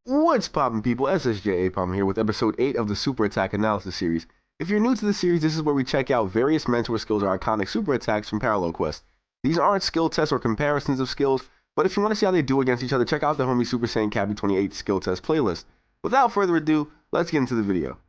What's poppin' people, SSJAipom here with episode 8 of the Super Attack Analysis series. If you're new to the series, this is where we check out various mentor skills or iconic super attacks from Parallel Quest. These aren't skill tests or comparisons of skills, but if you want to see how they do against each other, check out the homie Super Saiyan Cabby 28 skill test playlist. Without further ado, let's get into the video.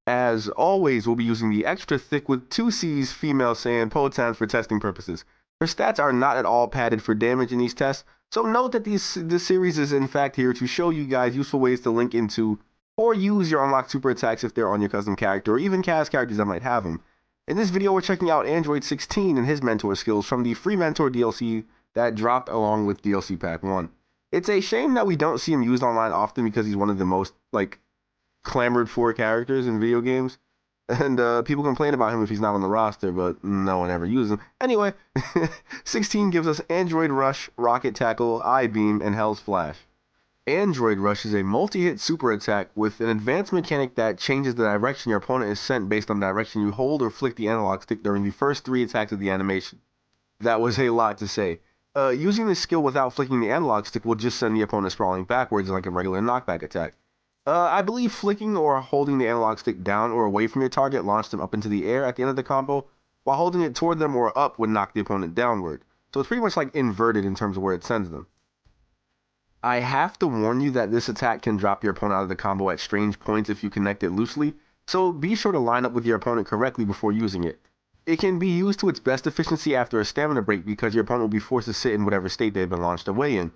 As always, we'll be using the extra thick with 2 C's female Saiyan Potan for testing purposes. Her stats are not at all padded for damage in these tests, so note that this series is in fact here to show you guys useful ways to link into or use your unlocked super attacks if they're on your custom character or even cast characters that might have them. In this video, we're checking out Android 16 and his mentor skills from the free mentor DLC that dropped along with DLC Pack 1. It's a shame that we don't see him used online often because he's one of the most, clamored for characters in video games. And people complain about him if he's not on the roster, but no one ever uses him. Anyway, 16 gives us Android Rush, Rocket Tackle, I-Beam, and Hell's Flash. Android Rush is a multi-hit super attack with an advanced mechanic that changes the direction your opponent is sent based on the direction you hold or flick the analog stick during the first 3 attacks of the animation. That was a lot to say. Using this skill without flicking the analog stick will just send the opponent sprawling backwards like a regular knockback attack. I believe flicking or holding the analog stick down or away from your target launched them up into the air at the end of the combo, while holding it toward them or up would knock the opponent downward. So it's pretty much like inverted in terms of where it sends them. I have to warn you that this attack can drop your opponent out of the combo at strange points if you connect it loosely, so be sure to line up with your opponent correctly before using it. It can be used to its best efficiency after a stamina break because your opponent will be forced to sit in whatever state they've been launched away in.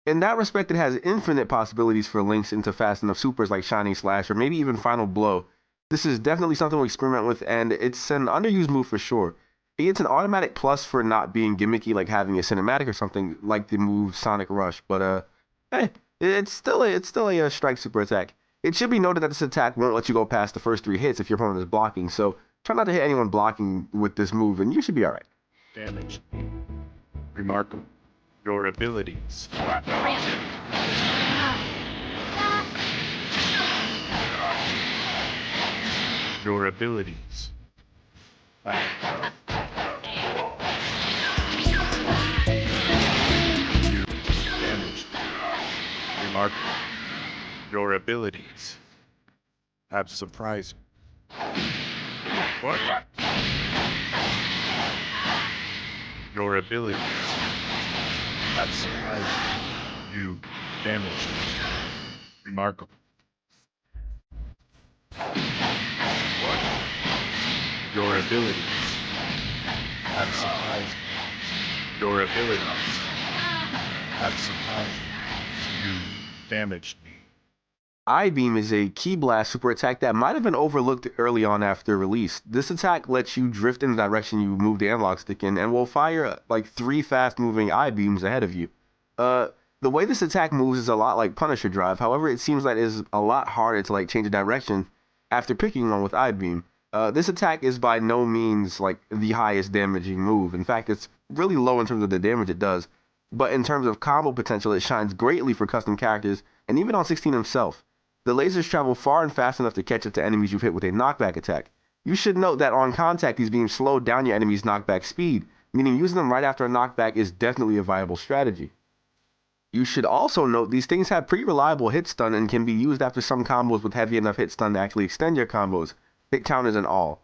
In that respect, it has infinite possibilities for links into fast enough supers like Shining Slash or maybe even Final Blow. This is definitely something we'll experiment with, and it's an underused move for sure. It gets an automatic plus for not being gimmicky like having a cinematic or something like the move Sonic Rush, but hey, it's still a strike super attack. It should be noted that this attack won't let you go past the first 3 hits if your opponent is blocking, so try not to hit anyone blocking with this move and you should be alright. Damage. Remarkable. Your abilities. Your abilities. Damage. Remarkable. Your abilities have surprised me. What? Your abilities have surprised you. Damage. Remarkable. What? Your abilities have surprised me. Your abilities have surprised you. Damaged me. I-Beam is a Ki Blast super attack that might have been overlooked early on after release. This attack lets you drift in the direction you move the analog stick in and will fire like 3 fast moving I-Beams ahead of you. The way this attack moves is a lot like Punisher Drive, however it seems like it is a lot harder to change the direction after picking one with I-Beam. This attack is by no means the highest damaging move. In fact, it's really low in terms of the damage it does, but in terms of combo potential it shines greatly for custom characters and even on 16 himself. The lasers travel far and fast enough to catch up to enemies you've hit with a knockback attack. You should note that on contact these beams slow down your enemy's knockback speed, meaning using them right after a knockback is definitely a viable strategy. You should also note these things have pretty reliable hit stun and can be used after some combos with heavy enough hit stun to actually extend your combos, hit counters and all.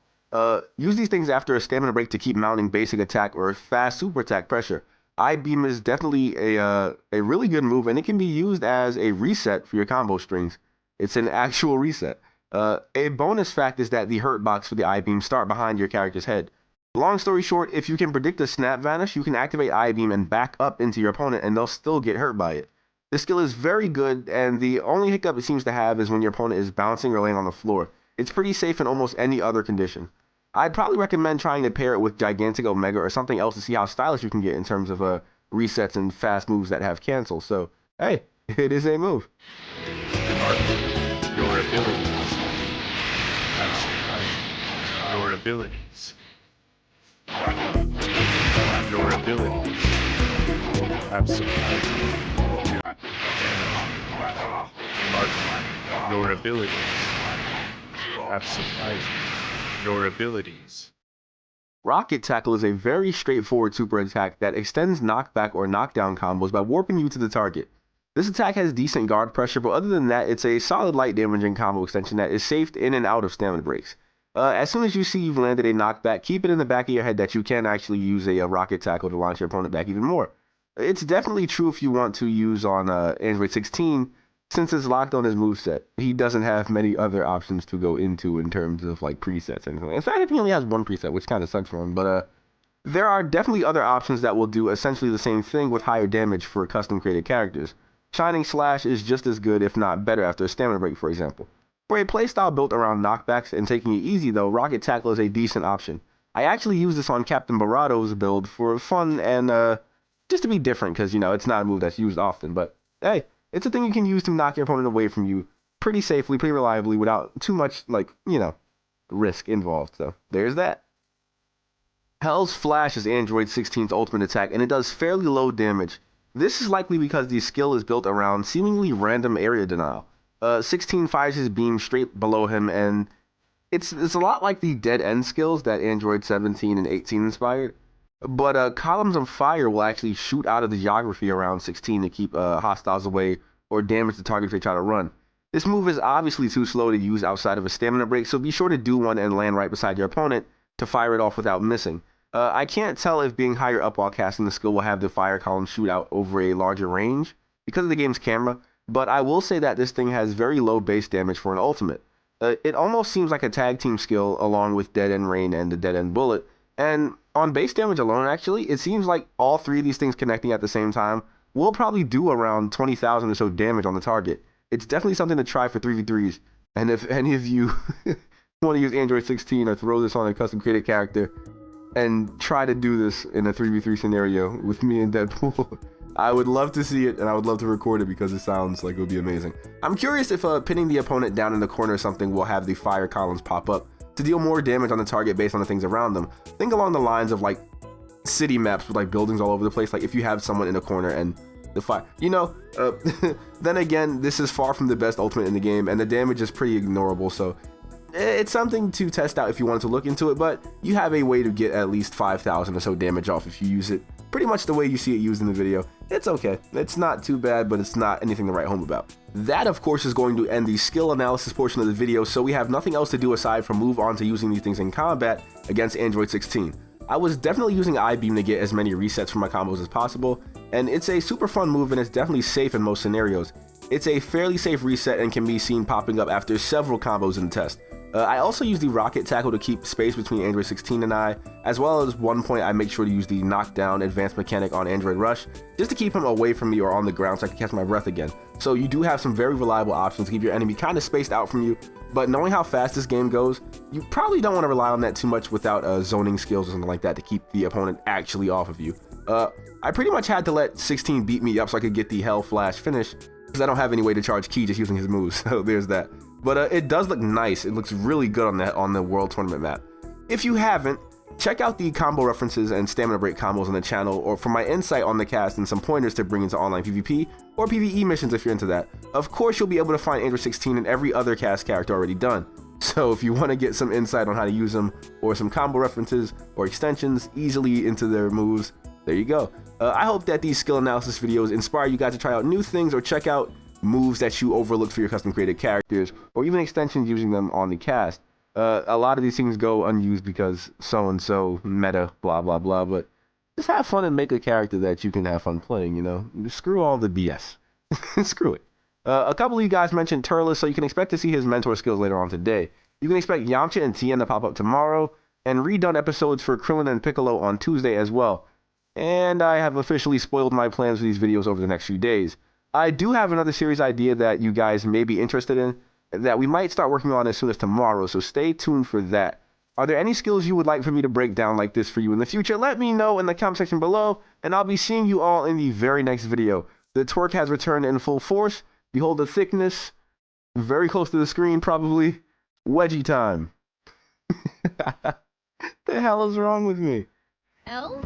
Use these things after a stamina break to keep mounting basic attack or fast super attack pressure. I-Beam is definitely a really good move and it can be used as a reset for your combo strings. It's an actual reset. A bonus fact is that the hurt box for the I-Beam start behind your character's head. Long story short, if you can predict a snap vanish, you can activate I-Beam and back up into your opponent and they'll still get hurt by it. This skill is very good and the only hiccup it seems to have is when your opponent is bouncing or laying on the floor. It's pretty safe in almost any other condition. I'd probably recommend trying to pair it with Gigantic Omega or something else to see how stylish you can get in terms of resets and fast moves that have cancel. So, hey, it is a move. Your abilities have surprised your abilities. Your abilities have surprised your abilities have surprised your abilities. Rocket Tackle is a very straightforward super attack that extends knockback or knockdown combos by warping you to the target. This attack has decent guard pressure, but other than that, it's a solid light damaging combo extension that is safe in and out of stamina breaks. As soon as you see you've landed a knockback, keep it in the back of your head that you can actually use a rocket tackle to launch your opponent back even more. It's definitely true if you want to use on Android 16, since it's locked on his moveset. He doesn't have many other options to go into in terms of like presets or anything. In fact, I think he only has one preset, which kind of sucks for him, but there are definitely other options that will do essentially the same thing with higher damage for custom created characters. Shining Slash is just as good, if not better, after a stamina break, for example. For a playstyle built around knockbacks and taking it easy though, Rocket Tackle is a decent option. I actually use this on Captain Barato's build for fun and just to be different, because, you know, it's not a move that's used often, but hey, it's a thing you can use to knock your opponent away from you pretty safely, pretty reliably, without too much, like, you know, risk involved, so there's that. Hell's Flash is Android 16's ultimate attack, and it does fairly low damage. This is likely because the skill is built around seemingly random area denial. 16 fires his beam straight below him, and it's a lot like the dead end skills that Android 17 and 18 inspired. But columns of fire will actually shoot out of the geography around 16 to keep hostiles away or damage the targets they try to run. This move is obviously too slow to use outside of a stamina break, so be sure to do one and land right beside your opponent to fire it off without missing. I can't tell if being higher up while casting the skill will have the fire column shoot out over a larger range because of the game's camera, but I will say that this thing has very low base damage for an ultimate. It almost seems like a tag team skill along with Dead End Rain and the Dead End Bullet, and on base damage alone actually, it seems like all three of these things connecting at the same time will probably do around 20,000 or so damage on the target. It's definitely something to try for 3v3s, and if any of you want to use Android 16 or throw this on a custom created character and try to do this in a 3v3 scenario with me and Deadpool, I would love to see it, and I would love to record it because it sounds like it would be amazing. I'm curious if pinning the opponent down in the corner or something will have the fire columns pop up to deal more damage on the target based on the things around them. Think along the lines of like city maps with like buildings all over the place, like if you have someone in a corner and the fire, you know, then again, this is far from the best ultimate in the game, and the damage is pretty ignorable, so it's something to test out if you wanted to look into it, but you have a way to get at least 5,000 or so damage off if you use it pretty much the way you see it used in the video. It's okay. It's not too bad, but it's not anything to write home about. That, of course, is going to end the skill analysis portion of the video, so we have nothing else to do aside from move on to using these things in combat against Android 16. I was definitely using I-Beam to get as many resets for my combos as possible, and it's a super fun move and it's definitely safe in most scenarios. It's a fairly safe reset and can be seen popping up after several combos in the test. I also use the Rocket Tackle to keep space between Android 16 and I, as well as one point I make sure to use the Knockdown advanced mechanic on Android Rush, just to keep him away from me or on the ground so I can catch my breath again. So you do have some very reliable options to keep your enemy kind of spaced out from you, but knowing how fast this game goes, you probably don't want to rely on that too much without zoning skills or something like that to keep the opponent actually off of you. I pretty much had to let 16 beat me up so I could get the Hell Flash finish, because I don't have any way to charge Ki just using his moves, so there's that. But it does look nice. It looks really good on the World Tournament map. If you haven't, check out the combo references and stamina break combos on the channel, or for my insight on the cast and some pointers to bring into online PvP or PvE missions if you're into that. Of course, you'll be able to find Android 16 and every other cast character already done. So if you want to get some insight on how to use them, or some combo references or extensions easily into their moves, there you go. I hope that these skill analysis videos inspire you guys to try out new things or check out moves that you overlooked for your custom created characters, or even extensions using them on the cast. A lot of these things go unused because so-and-so meta, blah, blah, blah, but just have fun and make a character that you can have fun playing, you know? Screw all the BS. Screw it. A couple of you guys mentioned Turles, so you can expect to see his mentor skills later on today. You can expect Yamcha and Tien to pop up tomorrow, and redone episodes for Krillin and Piccolo on Tuesday as well. And I have officially spoiled my plans for these videos over the next few days. I do have another series idea that you guys may be interested in, that we might start working on as soon as tomorrow, so stay tuned for that. Are there any skills you would like for me to break down like this for you in the future? Let me know in the comment section below, and I'll be seeing you all in the very next video. The twerk has returned in full force. Behold the thickness. Very close to the screen, probably. Wedgie time. The hell is wrong with me? Oh?